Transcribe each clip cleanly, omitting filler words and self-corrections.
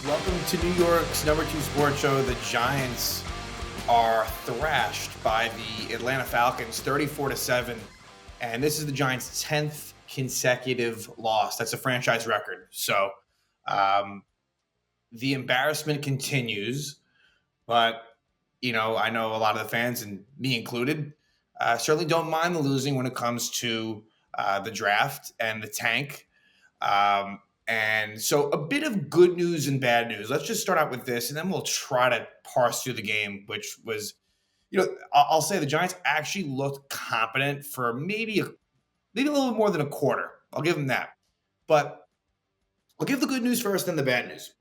Welcome to New York's number 2 sports show. The Giants are thrashed by the Atlanta Falcons 34-7. And this is the Giants' 10th consecutive loss. That's a franchise record. So the embarrassment continues. But, I know a lot of the fans, and me included, certainly don't mind the losing when it comes to the draft and the tank. And so a bit of good news and bad news. Let's just start out with this, and then we'll try to parse through the game, which was, I'll say the Giants actually looked competent for maybe a little bit more than a quarter. I'll give them that. But I'll give the good news first, then the bad news.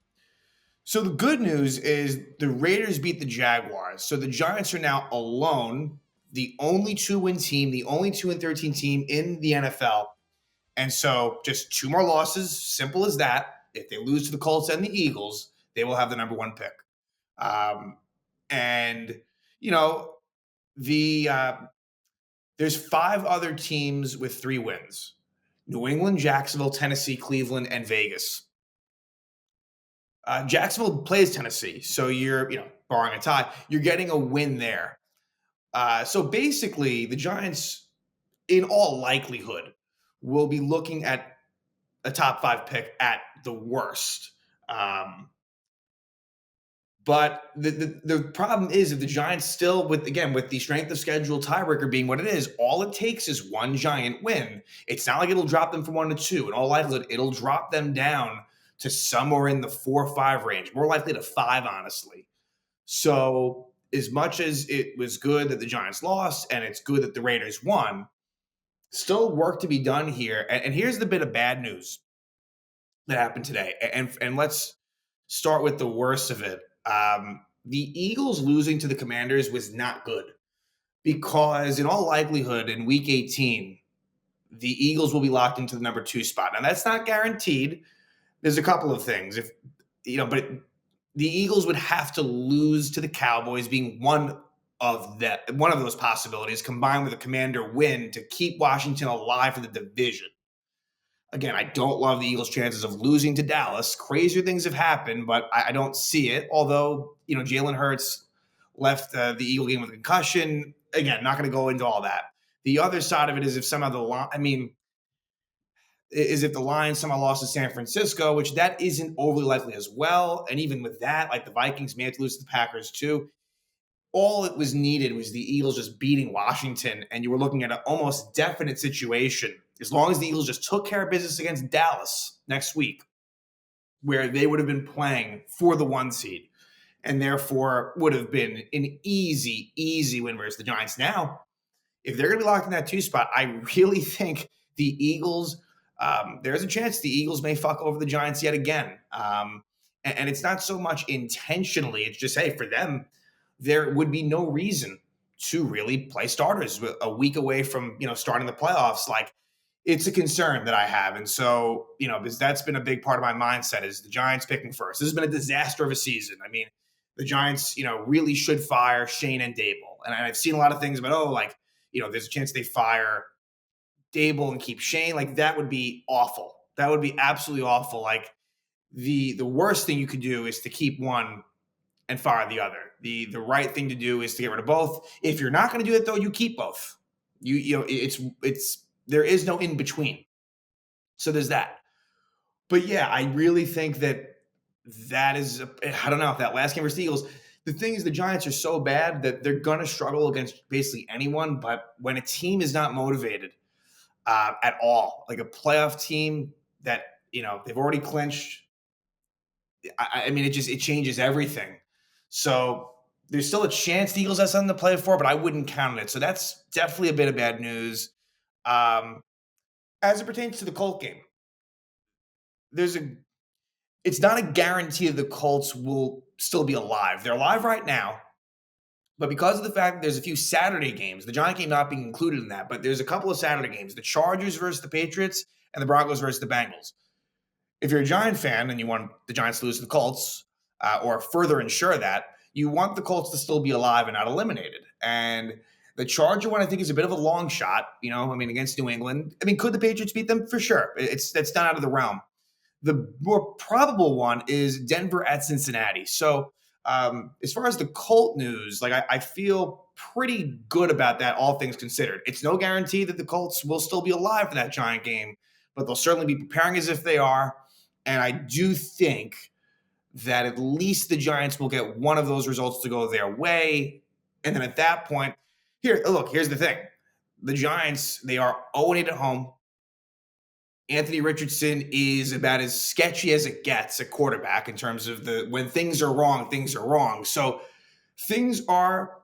So the good news is the Raiders beat the Jaguars. So the Giants are now alone, the only 2-win team, the only 2-13 team in the NFL. And so just 2 more losses, simple as that. If they lose to the Colts and the Eagles, they will have the number 1 pick. There's 5 other teams with 3 wins. New England, Jacksonville, Tennessee, Cleveland, and Vegas. Jacksonville plays Tennessee, so you're, barring a tie, you're getting a win there. So basically, the Giants, in all likelihood, will be looking at a top 5 pick at the worst. But the problem is if the Giants still, with the strength of schedule tiebreaker being what it is, all it takes is 1 giant win. It's not like it'll drop them from 1 to 2. In all likelihood, it'll drop them down to somewhere in the 4 or 5 range, more likely to 5, honestly. So as much as it was good that the Giants lost and it's good that the Raiders won, still work to be done here. And here's the bit of bad news that happened today. And let's start with the worst of it. The Eagles losing to the Commanders was not good because in all likelihood in week 18, the Eagles will be locked into the number 2 spot. Now that's not guaranteed. There's a couple of things. But the Eagles would have to lose to the Cowboys, being one of those possibilities, combined with a Commander win to keep Washington alive for the division. Again, I don't love the Eagles' chances of losing to Dallas. Crazier things have happened, but I don't see it. Although, Jalen Hurts left the Eagle game with a concussion. Again, not going to go into all that. The other side of it is if the Lions somehow lost to San Francisco, which that isn't overly likely as well. And even with that, like the Vikings may have to lose to the Packers too. All it was needed was the Eagles just beating Washington, and you were looking at an almost definite situation. As long as the Eagles just took care of business against Dallas next week, where they would have been playing for the 1 seed, and therefore would have been an easy, easy win versus the Giants. Now, if they're going to be locked in that 2 spot, I really think the Eagles, there's a chance the Eagles may fuck over the Giants yet again. And it's not so much intentionally. It's just, hey, for them, there would be no reason to really play starters a week away from, starting the playoffs. Like, it's a concern that I have. And so, because that's been a big part of my mindset is the Giants picking first. This has been a disaster of a season. I mean, the Giants, really should fire Shane and Dable. And I've seen a lot of things about, there's a chance they fire Dable and keep Shane. Like, that would be awful. That would be absolutely awful. Like, the worst thing you could do is to keep one and fire the other. The right thing to do is to get rid of both. If you're not going to do that, though, you keep both. It's there is no in between. So there's that. But yeah, I really think that is, I don't know, that last game versus the Eagles. The thing is, the Giants are so bad that they're going to struggle against basically anyone. But when a team is not motivated at all, like a playoff team that, they've already clinched, I mean, it changes everything. So there's still a chance the Eagles have something to play for, but I wouldn't count on it. So that's definitely a bit of bad news. As it pertains to the Colt game, it's not a guarantee that the Colts will still be alive. They're alive right now, but because of the fact that there's a few Saturday games, the Giant game not being included in that, but there's a couple of Saturday games, the Chargers versus the Patriots and the Broncos versus the Bengals. If you're a Giant fan and you want the Giants to lose to the Colts, or further ensure that, you want the Colts to still be alive and not eliminated. And the Charger one, I think, is a bit of a long shot, against New England. Could the Patriots beat them? For sure. That's not out of the realm. The more probable one is Denver at Cincinnati. So, as far as the Colt news, like I feel pretty good about that, all things considered. It's no guarantee that the Colts will still be alive for that Giant game, but they'll certainly be preparing as if they are. And I do think that at least the Giants will get one of those results to go their way. And then at that point, here's the thing. The Giants, they are 0-8 at home. Anthony Richardson is about as sketchy as it gets at quarterback in terms of when things are wrong, things are wrong. So things are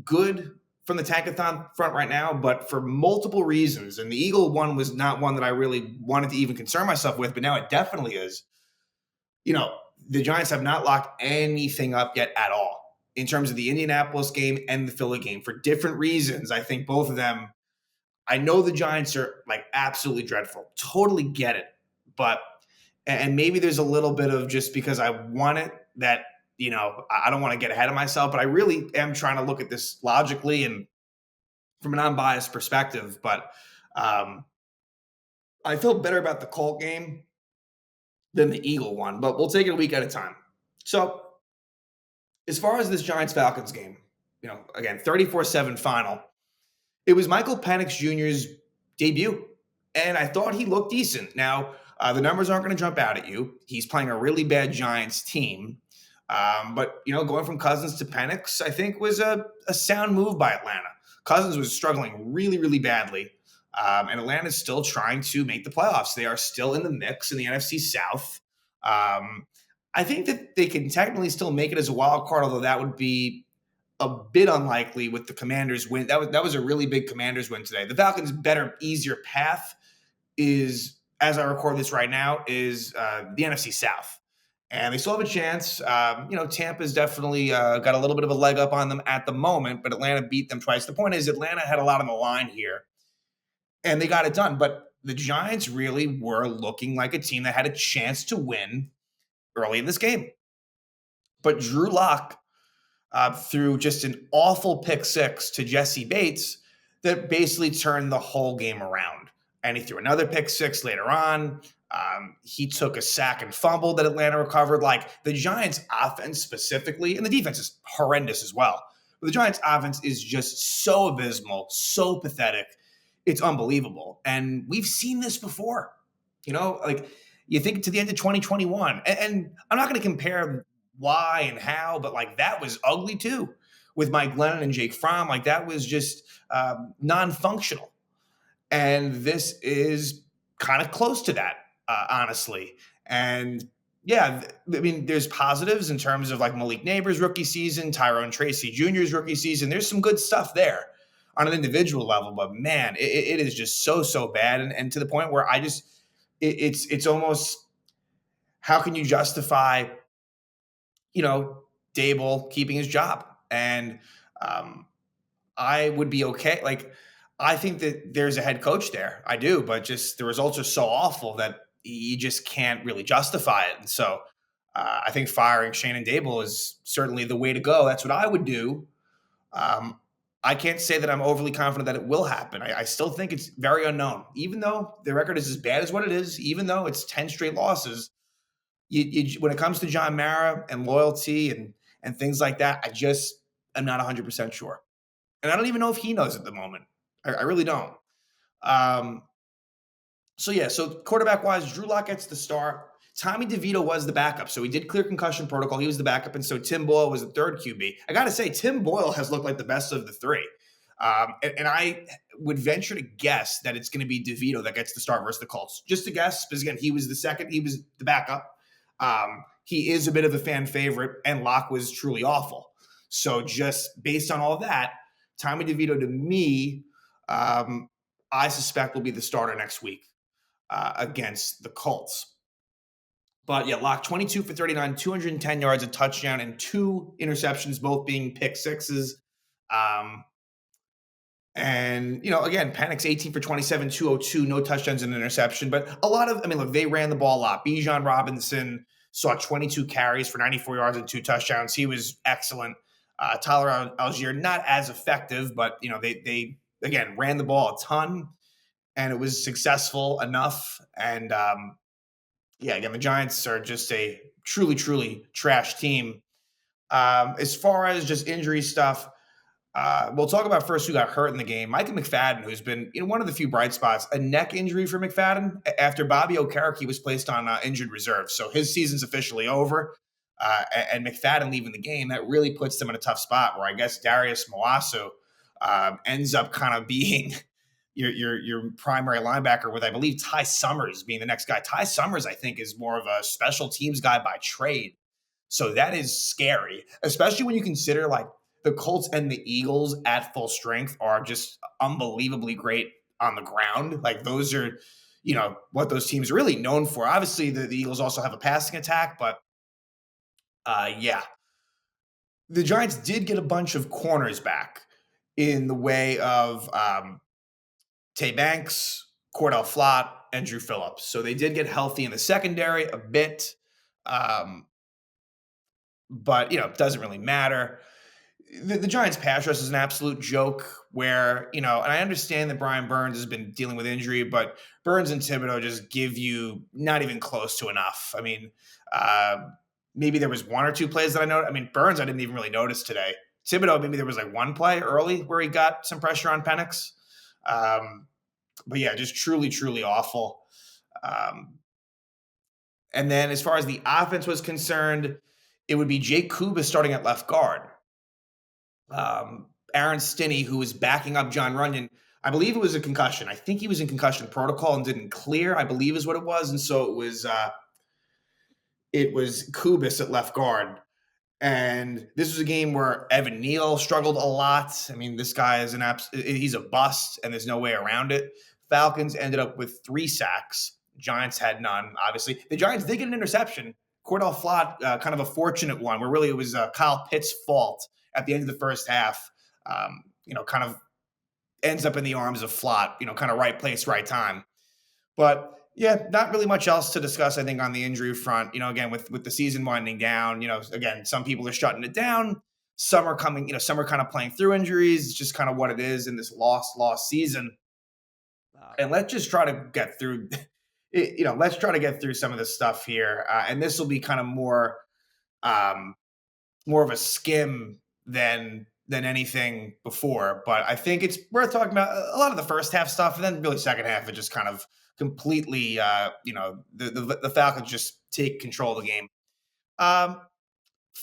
good from the Tankathon front right now, but for multiple reasons. And the Eagle one was not one that I really wanted to even concern myself with, but now it definitely is. The Giants have not locked anything up yet at all in terms of the Indianapolis game and the Philly game for different reasons. I think both of them, I know the Giants are like absolutely dreadful. Totally get it. But, and maybe there's a little bit of just because I want it that, I don't want to get ahead of myself, but I really am trying to look at this logically and from an unbiased perspective. But I feel better about the Colt game than the Eagle one, but we'll take it a week at a time. So, as far as this Giants Falcons game, again, 34-7 final, it was Michael Penix Jr.'s debut, and I thought he looked decent. Now, the numbers aren't going to jump out at you. He's playing a really bad Giants team. But, going from Cousins to Penix, I think was a sound move by Atlanta. Cousins was struggling really, really badly. And Atlanta's still trying to make the playoffs. They are still in the mix in the NFC South. I think that they can technically still make it as a wild card, although that would be a bit unlikely with the Commanders win. That was a really big Commanders win today. The Falcons' better, easier path is, as I record this right now, is the NFC South. And they still have a chance. Tampa's definitely got a little bit of a leg up on them at the moment, but Atlanta beat them twice. The point is Atlanta had a lot on the line here, and they got it done. But the Giants really were looking like a team that had a chance to win early in this game. But Drew Lock threw just an awful pick six to Jesse Bates that basically turned the whole game around. And he threw another pick six later on. He took a sack and fumble that Atlanta recovered. Like the Giants offense specifically, and the defense is horrendous as well. But the Giants offense is just so abysmal, so pathetic. It's unbelievable. And we've seen this before. You think to the end of 2021, and I'm not going to compare why and how, but like that was ugly too with Mike Glennon and Jake Fromm. Like that was just non-functional. And this is kind of close to that, honestly. And yeah, there's positives in terms of like Malik Neighbors' rookie season, Tyrone Tracy Jr.'s rookie season. There's some good stuff there on an individual level, but man, it is just so bad. And to the point where it's almost, how can you justify, Dable keeping his job? And I would be okay. Like, I think that there's a head coach there. I do, but just the results are so awful that you just can't really justify it. And so I think firing Shannon Dable is certainly the way to go. That's what I would do. I can't say that I'm overly confident that it will happen. I still think it's very unknown. Even though the record is as bad as what it is, even though it's 10 straight losses, when it comes to John Mara and loyalty and things like that, I just am not 100% sure. And I don't even know if he knows at the moment. I really don't. So quarterback-wise, Drew Lock gets the start. Tommy DeVito was the backup, so he did clear concussion protocol. He was the backup, and so Tim Boyle was the third QB. I got to say, Tim Boyle has looked like the best of the three. And I would venture to guess that it's going to be DeVito that gets the start versus the Colts. Just to guess, because again, he was the second. He was the backup. He is a bit of a fan favorite, and Locke was truly awful. So just based on all that, Tommy DeVito to me, I suspect will be the starter next week against the Colts. But yeah, Locke 22 for 39, 210 yards, a touchdown, and 2 interceptions, both being pick sixes. And, again, Penix 18 for 27, 202, no touchdowns and interception. But they ran the ball a lot. Bijan Robinson saw 22 carries for 94 yards and 2 touchdowns. He was excellent. Tyler Algier, not as effective, but, they again, ran the ball a ton, and it was successful enough. And Yeah, again, the Giants are just a truly, truly trash team. As far as just injury stuff, we'll talk about first who got hurt in the game. Micah McFadden, who's been one of the few bright spots, a neck injury for McFadden after Bobby Okereke was placed on injured reserve. So his season's officially over. And McFadden leaving the game, that really puts them in a tough spot where I guess Darius Moasu ends up kind of being your primary linebacker with, I believe, Ty Summers being the next guy. Ty Summers, I think, is more of a special teams guy by trade. So that is scary, especially when you consider like the Colts and the Eagles at full strength are just unbelievably great on the ground. Like those are, what those teams are really known for. Obviously, the Eagles also have a passing attack, but yeah, the Giants did get a bunch of corners back in the way of Tay Banks, Cordell Flott, and Drew Phillips. So they did get healthy in the secondary a bit. Um, but it doesn't really matter. The Giants pass rush is an absolute joke where, and I understand that Brian Burns has been dealing with injury, but Burns and Thibodeau just give you not even close to enough. I mean, maybe there was one or two plays that I noticed. I mean, Burns, I didn't even really notice today. Thibodeau, maybe there was like one play early where he got some pressure on Penix. But yeah, just truly, truly awful. And then as far as the offense was concerned, it would be Jake Kubas starting at left guard. Aaron Stinney, who was backing up John Runyon, I believe it was a concussion. I think he was in concussion protocol and didn't clear, I believe is what it was. And so it was Kubas at left guard. And this was a game where Evan Neal struggled a lot. I mean, this guy is he's a bust, and there's no way around it. Falcons ended up with 3 sacks. Giants had none, obviously. The Giants did get an interception. Cordell Flott, kind of a fortunate one, where really it was Kyle Pitt's fault at the end of the first half. Kind of ends up in the arms of Flott, kind of right place, right time. But yeah, not really much else to discuss, I think, on the injury front. Again, with the season winding down, again, some people are shutting it down. Some are coming, some are kind of playing through injuries. It's just kind of what it is in this lost season. And let's just try to get through, let's try to get through some of this stuff here. And this will be kind of more of a skim than anything before. But I think it's worth talking about a lot of the first half stuff, and then really second half, it just kind of completely, the Falcons just take control of the game.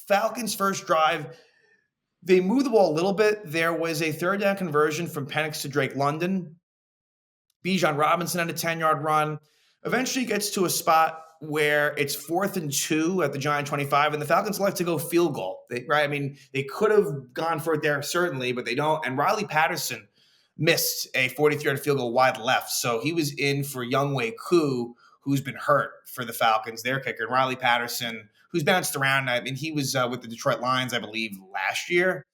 Falcons first drive, they moved the ball a little bit. There was a third down conversion from Penix to Drake London. Bijan Robinson had a 10-yard run. Eventually gets to a spot where it's 4th and 2 at the Giant 25, and the Falcons like to go field goal. Right? I mean, they could have gone for it there, certainly, but they don't. And Riley Patterson missed a 43-yard field goal wide left, so he was in for Younghoe Koo, who's been hurt for the Falcons, their kicker. And Riley Patterson, who's bounced around. I mean, he was with the Detroit Lions, I believe, last year.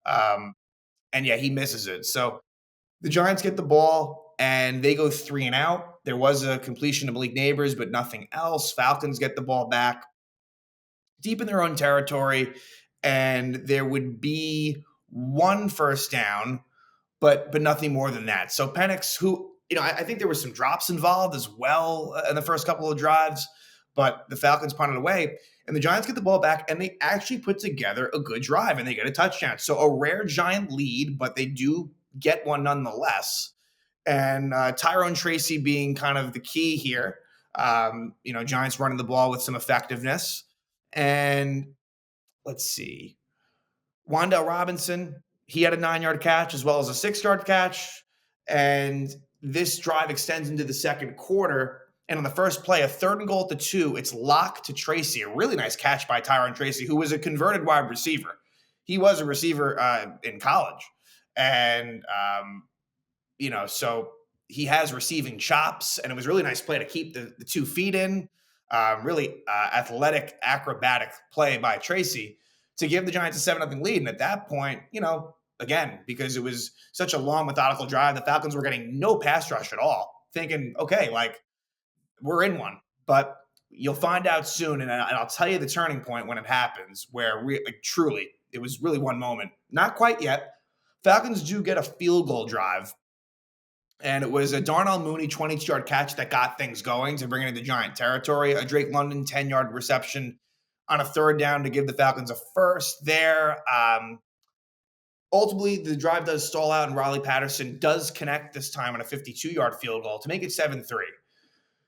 And yeah, he misses it. So the Giants get the ball, and they go 3 and out. There was a completion to Malik Neighbors, but nothing else. Falcons get the ball back deep in their own territory, and there would be 1 first down, but nothing more than that. So Penix, who, I think there were some drops involved as well in the first couple of drives, but the Falcons punted away, and the Giants get the ball back, and they actually put together a good drive, and they get a touchdown. So a rare Giant lead, but they do get one nonetheless. And Tyrone Tracy being kind of the key here. Giants running the ball with some effectiveness. And let's see. Wan'Dale Robinson, he had a 9-yard catch as well as a 6-yard catch. And this drive extends into the second quarter. And on the first play, a 3rd and goal at the 2, it's locked to Tracy. A really nice catch by Tyrone Tracy, who was a converted wide receiver. He was a receiver in college. And so he has receiving chops, and it was a really nice play to keep the 2 feet in. Really athletic, acrobatic play by Tracy to give the Giants a 7-0 lead. And at that point, again, because it was such a long, methodical drive, the Falcons were getting no pass rush at all, thinking, okay, we're in one. But you'll find out soon, and I'll tell you the turning point when it happens, where truly, it was really one moment. Not quite yet. Falcons do get a field goal drive. And it was a Darnell Mooney 22-yard catch that got things going to bring it into Giant territory. A Drake London 10-yard reception on a third down to give the Falcons a first there. Ultimately, the drive does stall out, and Raleigh Patterson does connect this time on a 52-yard field goal to make it 7-3.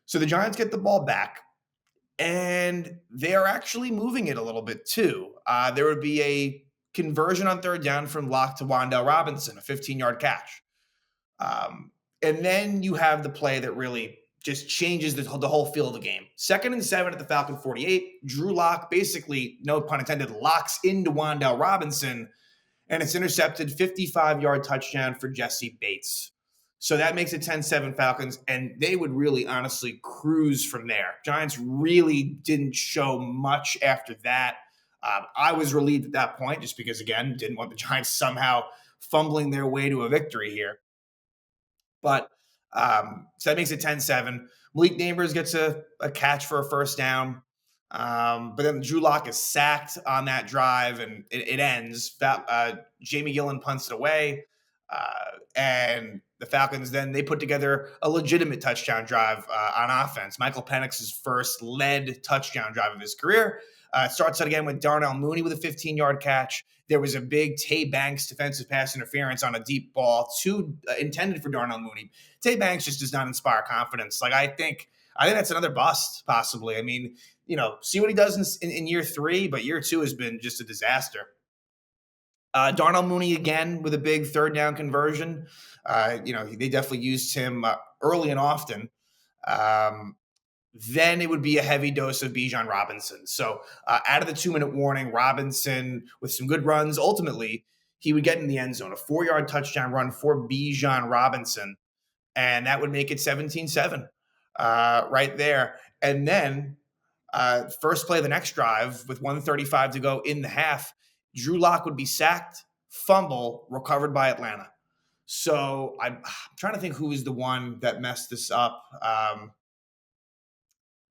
So the Giants get the ball back, and they are actually moving it a little bit too. There would be a conversion on third down from Locke to Wan'Dale Robinson, a 15-yard catch. And then you have the play that really just changes the whole feel of the game. 2nd and 7 at the Falcon 48. Drew Lock basically, no pun intended, locks into Wan'Dale Robinson, and it's intercepted. 55-yard touchdown for Jesse Bates. So that makes it 10-7 Falcons, and they would really honestly cruise from there. Giants really didn't show much after that. I was relieved at that point just because, again, didn't want the Giants somehow fumbling their way to a victory here. But so that makes it 10-7. Malik Neighbors gets a catch for a first down. But then Drew Lock is sacked on that drive, and it ends. Jamie Gillen punts it away. And the Falcons then they put together a legitimate touchdown drive on offense. Michael Penix's first led touchdown drive of his career. It starts out again with Darnell Mooney with a 15-yard catch. There was a big Tay Banks defensive pass interference on a deep ball, intended for Darnell Mooney. Tay Banks just does not inspire confidence. Like I think that's another bust, possibly. I mean, see what he does in year 3, but year 2 has been just a disaster. Darnell Mooney again with a big third down conversion. They definitely used him early and often. Then it would be a heavy dose of Bijan Robinson. So out of the 2-minute warning, Robinson with some good runs, ultimately he would get in the end zone, a 4-yard touchdown run for Bijan Robinson, and that would make it 17-7 right there. And then first play of the next drive with 1:35 to go in the half, Drew Lock would be sacked, fumble, recovered by Atlanta. So I'm trying to think who is the one that messed this up.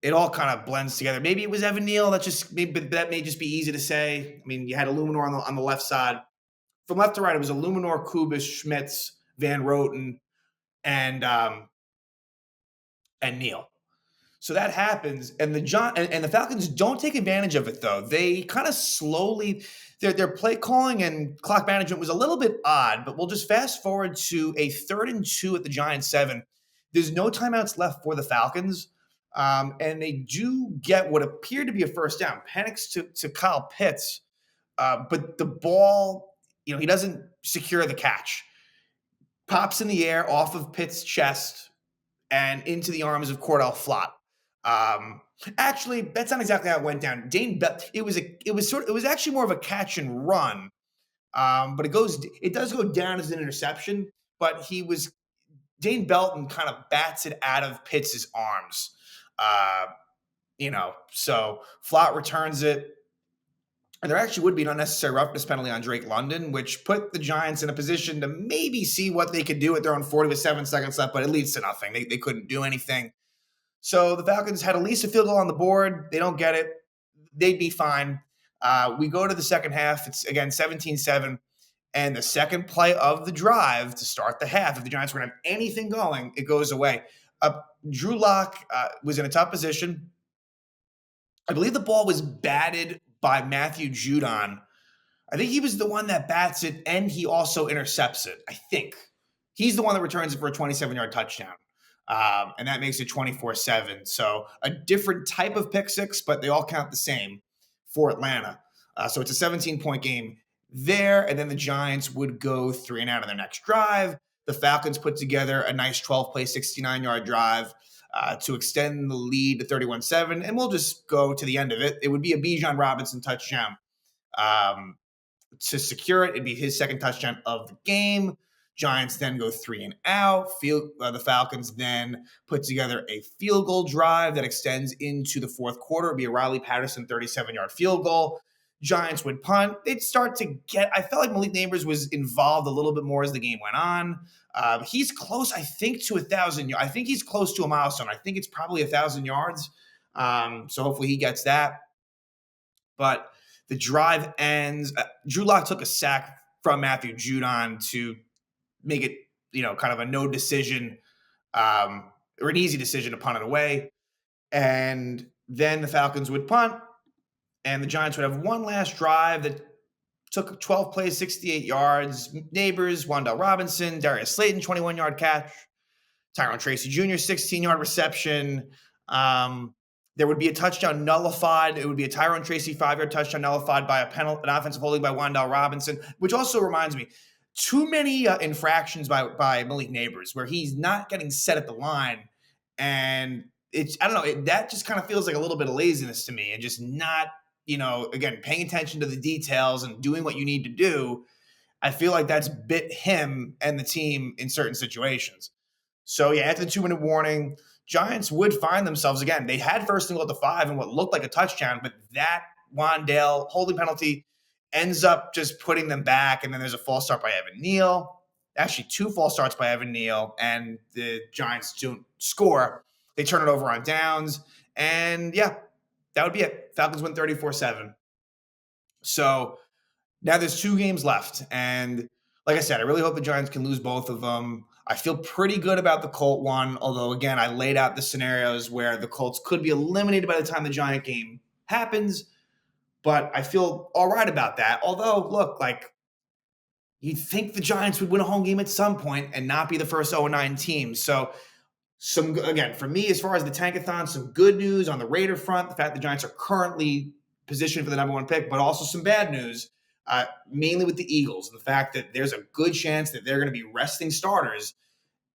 It all kind of blends together. Maybe it was Evan Neal. That may just be easy to say. I mean, you had Illuminor on the left side. From left to right, it was Illuminor, Kubis, Schmitz, Van Roten, and Neal. So that happens, and the Falcons don't take advantage of it though. They kind of slowly their play calling and clock management was a little bit odd, but we'll just fast forward to a 3rd and 2 at the Giants 7. There's no timeouts left for the Falcons, and they do get what appeared to be a first down. Penix to Kyle Pitts, but the ball, he doesn't secure the catch. Pops in the air off of Pitts' chest and into the arms of Cordell Flott. Actually, that's not exactly how it went down. It was actually more of a catch and run. But it does go down as an interception, but Dane Belton kind of bats it out of Pitts' arms. So Flott returns it. And there actually would be an unnecessary roughness penalty on Drake London, which put the Giants in a position to maybe see what they could do at their own 40 with 7 seconds left, but it leads to nothing. They couldn't do anything. So the Falcons had at least a field goal on the board. They don't get it. They'd be fine. We go to the second half. It's, again, 17-7. And the second play of the drive to start the half, if the Giants were going to have anything going, it goes away. Drew Lock was in a tough position. I believe the ball was batted by Matthew Judon. I think he was the one that bats it, and he also intercepts it, I think. He's the one that returns it for a 27-yard touchdown. And that makes it 24-7. So a different type of pick six, but they all count the same for Atlanta. So it's a 17-point game there. And then the Giants would go 3 and out on their next drive. The Falcons put together a nice 12-play, 69-yard drive to extend the lead to 31-7. And we'll just go to the end of it. It would be a Bijan Robinson touchdown. To secure it, it'd be his second touchdown of the game. Giants then go 3 and out. The Falcons then put together a field goal drive that extends into the fourth quarter. It'd be a Riley Patterson 37-yard field goal. Giants would punt. They'd start to I felt like Malik Neighbors was involved a little bit more as the game went on. He's close, I think, to 1,000 yards. I think he's close to a milestone. I think it's probably 1,000 yards. So hopefully he gets that. But the drive ends. Drew Lock took a sack from Matthew Judon to make it kind of a no decision or an easy decision to punt it away. And then the Falcons would punt, and the Giants would have one last drive that took 12 plays, 68 yards. Neighbors, Wan'Dale Robinson, Darius Slayton, 21-yard catch. Tyrone Tracy Jr., 16-yard reception. There would be a touchdown nullified. It would be a Tyrone Tracy 5-yard touchdown nullified by an offensive holding by Wan'Dale Robinson, which also reminds me, too many infractions by Malik Neighbors where he's not getting set at the line. And I don't know, that just kind of feels like a little bit of laziness to me and just not, again, paying attention to the details and doing what you need to do. I feel like that's bit him and the team in certain situations. So, yeah, after the 2-minute warning, Giants would find themselves again. They had first and goal at the 5 and what looked like a touchdown, but that Wan'Dale holding penalty ends up just putting them back. And then there's a false start by Evan Neal. Actually, 2 false starts by Evan Neal, and the Giants don't score. They turn it over on downs. And, yeah, that would be it. Falcons win 34-7. So now there's 2 games left. And like I said, I really hope the Giants can lose both of them. I feel pretty good about the Colt one, although, again, I laid out the scenarios where the Colts could be eliminated by the time the Giant game happens. But I feel all right about that. Although, look, you'd think the Giants would win a home game at some point and not be the first 0-9 team. So, again, for me, as far as the Tankathon, some good news on the Raider front, the fact the Giants are currently positioned for the number 1 pick, but also some bad news, mainly with the Eagles, and the fact that there's a good chance that they're going to be resting starters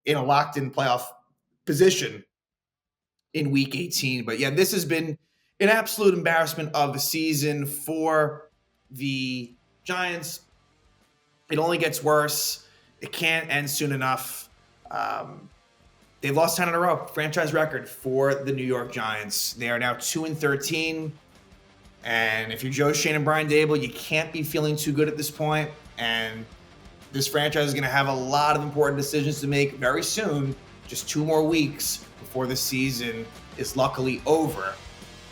in a locked-in playoff position in Week 18. But, yeah, this has been an absolute embarrassment of the season for the Giants. It only gets worse. It can't end soon enough. They've lost 10 in a row, franchise record for the New York Giants. They are now 2-13. And if you're Joe Schoen and Brian Daboll, you can't be feeling too good at this point. And this franchise is going to have a lot of important decisions to make very soon, just 2 more weeks before the season is luckily over.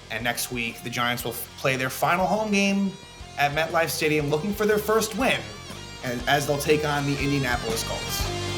And next week, the Giants will play their final home game at MetLife Stadium looking for their first win, as they'll take on the Indianapolis Colts.